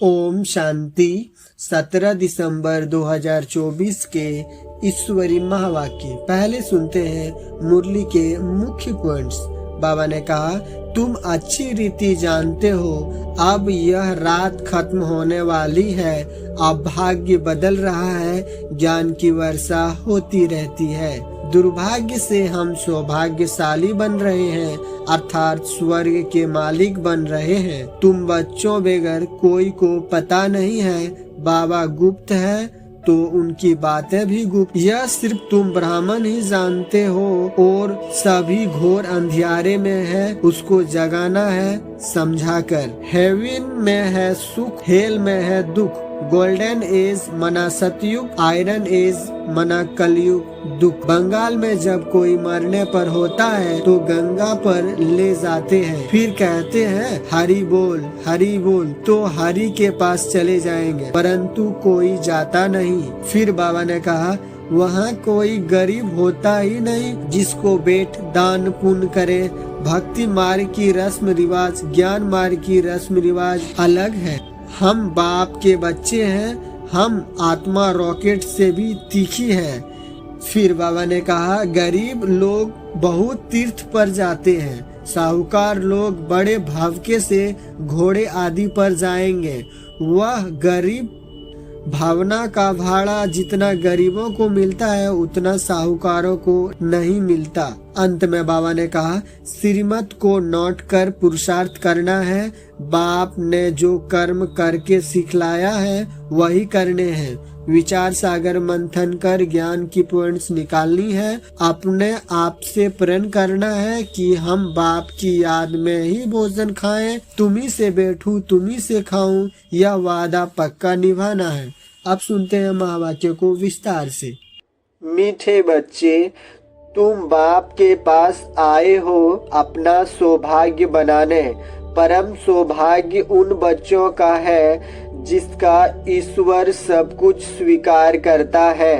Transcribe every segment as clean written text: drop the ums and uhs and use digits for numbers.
ओम शांति। 17 दिसंबर 2024 के ईश्वरी महावाक्य। पहले सुनते हैं मुरली के मुख्य पॉइंट्स। बाबा ने कहा, तुम अच्छी रीति जानते हो अब यह रात खत्म होने वाली है, अब भाग्य बदल रहा है, ज्ञान की वर्षा होती रहती है। दुर्भाग्य से हम सौभाग्यशाली बन रहे हैं, अर्थात स्वर्ग के मालिक बन रहे हैं। तुम बच्चों बेगर कोई को पता नहीं है, बाबा गुप्त है तो उनकी बातें भी गुप्त। यह सिर्फ तुम ब्राह्मण ही जानते हो और सभी घोर अंधियारे में है, उसको जगाना है समझाकर। हेवन में है सुख, हेल में है दुख। गोल्डन एज मना सतयुग, आयरन एज मना कलयुग दुख। बंगाल में जब कोई मरने पर होता है तो गंगा पर ले जाते हैं, फिर कहते हैं हरि बोल, तो हरि के पास चले जाएंगे, परंतु कोई जाता नहीं। फिर बाबा ने कहा, वहाँ कोई गरीब होता ही नहीं जिसको बेट दान पुण्य करे। भक्ति मार्ग की रस्म रिवाज, ज्ञान मार्ग की रस्म रिवाज अलग है। हम बाप के बच्चे हैं, हम आत्मा रॉकेट से भी तीखी है। फिर बाबा ने कहा, गरीब लोग बहुत तीर्थ पर जाते हैं, साहूकार लोग बड़े भावके से घोड़े आदि पर जाएंगे। वह गरीब भावना का भाड़ा जितना गरीबों को मिलता है उतना साहूकारों को नहीं मिलता। अंत में बाबा ने कहा, श्रीमत को नोट कर पुरुषार्थ करना है। बाप ने जो कर्म करके सिखलाया है वही करने हैं। विचार सागर मंथन कर ज्ञान की पॉइंट्स निकालनी है। अपने आप से प्रण करना है कि हम बाप की याद में ही भोजन खाएं, तुम्ही से बैठूं तुम्ही से खाऊं, यह वादा पक्का निभाना है। अब सुनते हैं महावाक्य को विस्तार से। मीठे बच्चे, तुम बाप के पास आए हो अपना सौभाग्य बनाने। परम सौभाग्य उन बच्चों का है जिसका ईश्वर सब कुछ स्वीकार करता है।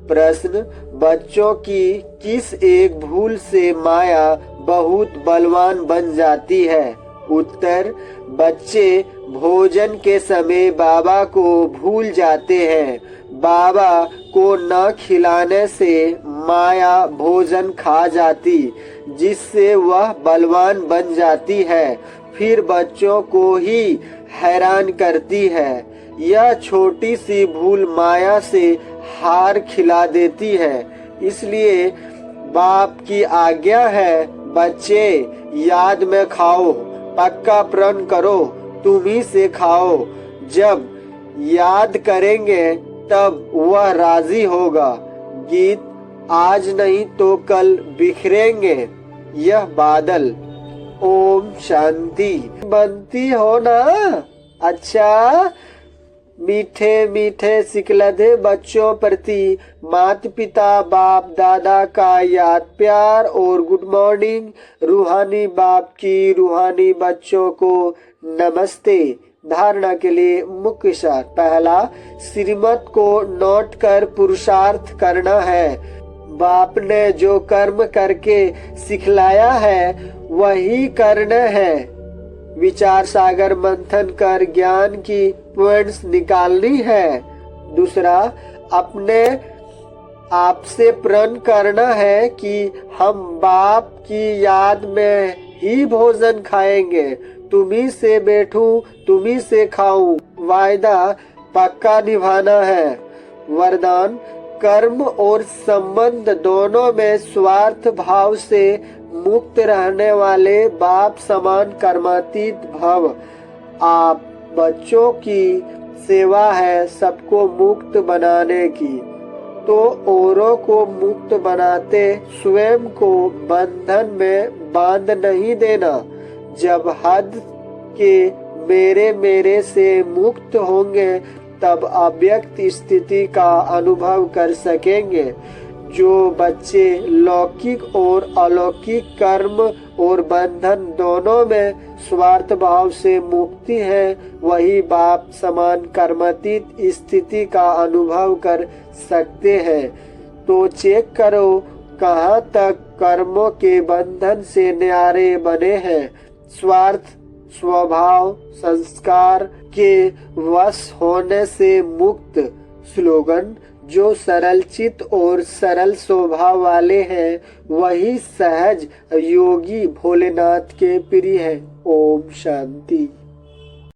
प्रश्न, बच्चों की किस एक भूल से माया बहुत बलवान बन जाती है? उत्तर, बच्चे भोजन के समय बाबा को भूल जाते हैं। बाबा को न खिलाने से माया भोजन खा जाती, जिससे वह बलवान बन जाती है, फिर बच्चों को ही हैरान करती है। यह छोटी सी भूल माया से हार खिला देती है। इसलिए बाप की आज्ञा है, बच्चे याद में खाओ, पक्का प्रण करो, तुम्ही से खाओ। जब याद करेंगे तब वह राजी होगा। गीत, आज नहीं तो कल बिखरेंगे यह बादल। ओम शांति। बनती हो ना? अच्छा, मीठे मीठे सिकलधे बच्चों प्रति माता पिता बाप दादा का याद प्यार और गुड मॉर्निंग। रूहानी बाप की रूहानी बच्चों को नमस्ते। धारणा के लिए मुख्य सार। पहला, श्रीमत को नोट कर पुरुषार्थ करना है। बाप ने जो कर्म करके सिखलाया है वही करना है। विचार सागर मंथन कर ज्ञान की पॉइंट्स निकालनी है। दूसरा, अपने आप से प्रण करना है कि हम बाप की याद में ही भोजन खाएंगे, तुम्ही से बैठूं तुम्ही से खाऊं, वायदा पक्का निभाना है। वरदान, कर्म और संबंध दोनों में स्वार्थ भाव से मुक्त रहने वाले बाप समान कर्मातीत भव। आप बच्चों की सेवा है सबको मुक्त बनाने की, तो औरों को मुक्त बनाते स्वयं को बंधन में बांध नहीं देना। जब हद के मेरे से मुक्त होंगे तब अव्यक्त स्थिति का अनुभव कर सकेंगे। जो बच्चे लौकिक और अलौकिक कर्म और बंधन दोनों में स्वार्थ भाव से मुक्ति है, वही बाप समान कर्मातीत स्थिति का अनुभव कर सकते हैं। तो चेक करो कहाँ तक कर्मों के बंधन से न्यारे बने हैं। स्वार्थ, स्वभाव, संस्कार के वश होने से मुक्त। स्लोगन: जो सरल चित और सरल स्वभाव वाले हैं वही सहज योगी भोलेनाथ के प्रिय है। ओम शांति।